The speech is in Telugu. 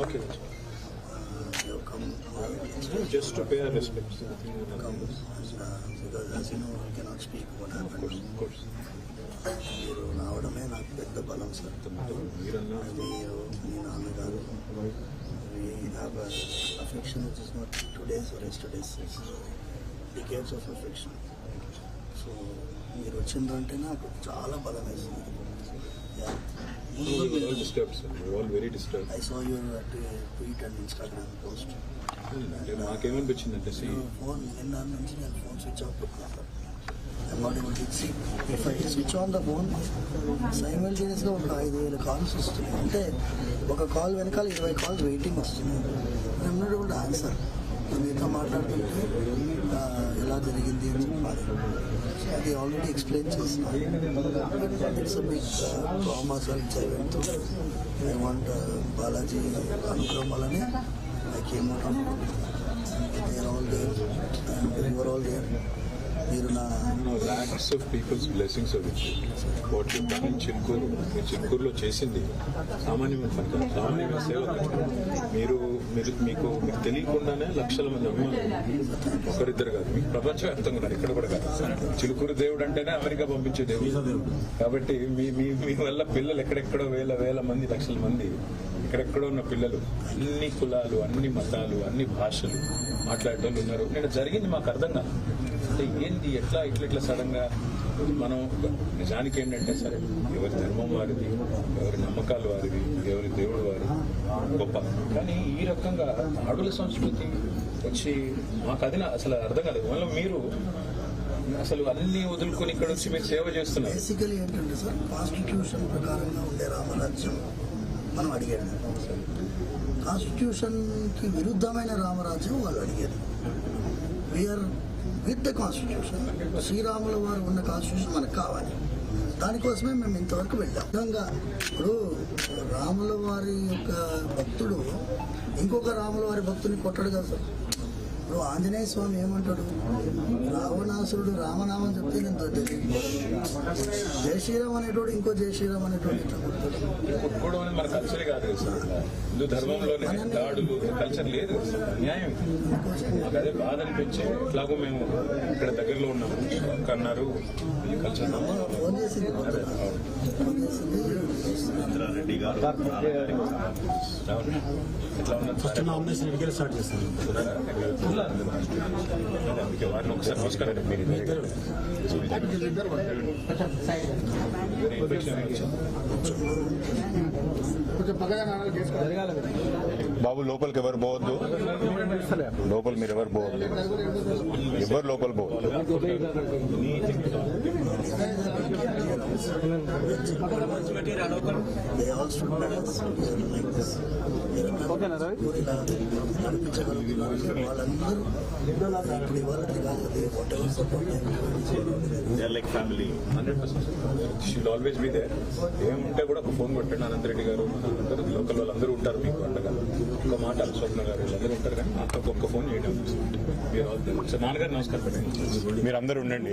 Okay. Just to pay our respects. Because as you know, we cannot speak what happened. Of course. మీరు రావడమే నాకు పెద్ద బలం సార్. మీరు మీ నాన్నగారు we have an affection which is not today's or yesterday's, decades of affection. So మీరు వచ్చిందంటే నాకు చాలా బలం వేస్తుంది. We were all disturbed, sir. We were all very disturbed. I saw your tweet and Instagram post. నాకేమనిపించిందంటే ఫోన్ నిన్న నుంచి నేను ఫోన్ స్విచ్ ఆఫ్ పెట్టుకున్నాను sir. I'm not able to see. If I switch on the phone, simultaneously ఒక 5,000 కాల్స్ వస్తున్నాయి. అంటే ఒక కాల్ వెనకాల 20 కాల్స్ వెయిటింగ్ వస్తున్నాయి. I'm not able to answer. మీతో మాట్లాడుతుంటే ఎలా జరిగింది అని చెప్పాలి. అది ఆల్రెడీ ఎక్స్ప్లెయిన్ చేస్తున్నాను. It's a big trauma sir. I want Balaji అనుగ్రహం వల్లనే I came out of it. They are all there and you are all there. lakhs of people's blessings are with you. What you've done in Chilkuru, చిలుకూరులో చేసింది సామాన్యమైన పని కాదు, సామాన్యమైన సేవ కాదు. మీకు తెలియకుండానే లక్షల మంది అభిమానులు, ఒకరిద్దరు కాదు, మీకు ప్రపంచవ్యాప్తంగా ఉన్నారు, ఇక్కడ కూడా కాదు. చిలుకూరు దేవుడు అంటేనే అమెరికా పంపించే దేవుడు. కాబట్టి మీ వల్ల పిల్లలు ఎక్కడెక్కడో వేల మంది, లక్షల మంది ఎక్కడెక్కడో ఉన్న పిల్లలు అన్ని కులాలు, అన్ని మతాలు, అన్ని భాషలు మాట్లాడేటోళ్ళు ఉన్నారు. నేను జరిగింది మాకు అర్థం కాదు. అంటే ఏంది, ఇట్లా సడన్ గా మనం నిజానికి ఏంటంటే సరే ఎవరి ధర్మం వారిది, ఎవరి నమ్మకాలు వారివి, ఎవరి దేవుడు వారి గొప్ప. కానీ ఈ రకంగా ఆడుల సంస్కృతి వచ్చి మాకు అది అసలు అర్థం కాలేదు. మళ్ళీ మీరు అసలు అన్ని వదులుకొని ఇక్కడ వచ్చి మీరు సేవ చేస్తున్నారు. బేసికలీ ఏంటంటే సార్, కాన్స్టిట్యూషన్ ప్రకారంగా ఉండే రామరాజ్యం మనం అడిగాడు. కాన్స్టిట్యూషన్ కి విరుద్ధమైన రామరాజ్యం వాళ్ళు అడిగారు. We are with the constitution. శ్రీరాముల వారు ఉన్న కాన్స్టిట్యూషన్ మనకు కావాలి. దానికోసమే మేము ఇంతవరకు వెళ్ళాం. విధంగా ఇప్పుడు రాముల వారి యొక్క భక్తుడు ఇంకొక రాముల వారి భక్తుని కొట్టడు కదా సార్. ఇప్పుడు ఆంజనేయ స్వామి ఏమంటాడు, రావణాసురుడు రామనామం చెప్తే నేను జై శ్రీరామ్ అనేటోడు ఇంకో జై శ్రీరామ్ అనేటోడు ఇట్లా కొట్టుకోవడం అనేది మన కల్చరే కాదు కదా సార్. హిందూ ధర్మంలోనే దాడులు కల్చర్ లేదు, న్యాయం. మాకు అదే బాధ అనిపించే, ఎట్లాగో మేము ఇక్కడ దగ్గరలో ఉన్నాము కన్నారు ఈ కల్చర్. ఫోన్ చేసింది రెడ్డి గారు ఎట్లా ఉన్నారు, స్టార్ట్ చేస్తాను. అందుకే వారిని ఒకసారి నమస్కారం. బాబు లోపలికి ఎవరు పోవద్దు, లోపల మీరు ఎవరు పోవద్దు, ఎవరు లోపల పోవద్దు. Like family 100%. She'll always be there. ఏముంటే కూడా ఒక ఫోన్ కొట్టండి. అనంతరెడ్డి గారు, అందరూ లోకల్ వాళ్ళందరూ ఉంటారు మీకు అండగా. ఒక మాట స్వప్న గారు వీళ్ళందరూ ఉంటారు. కానీ నాకు ఒక్క ఫోన్ చేయడం. సార్ నాన్నగారు నమస్కారం పెట్టండి. మీరు అందరూ ఉండండి.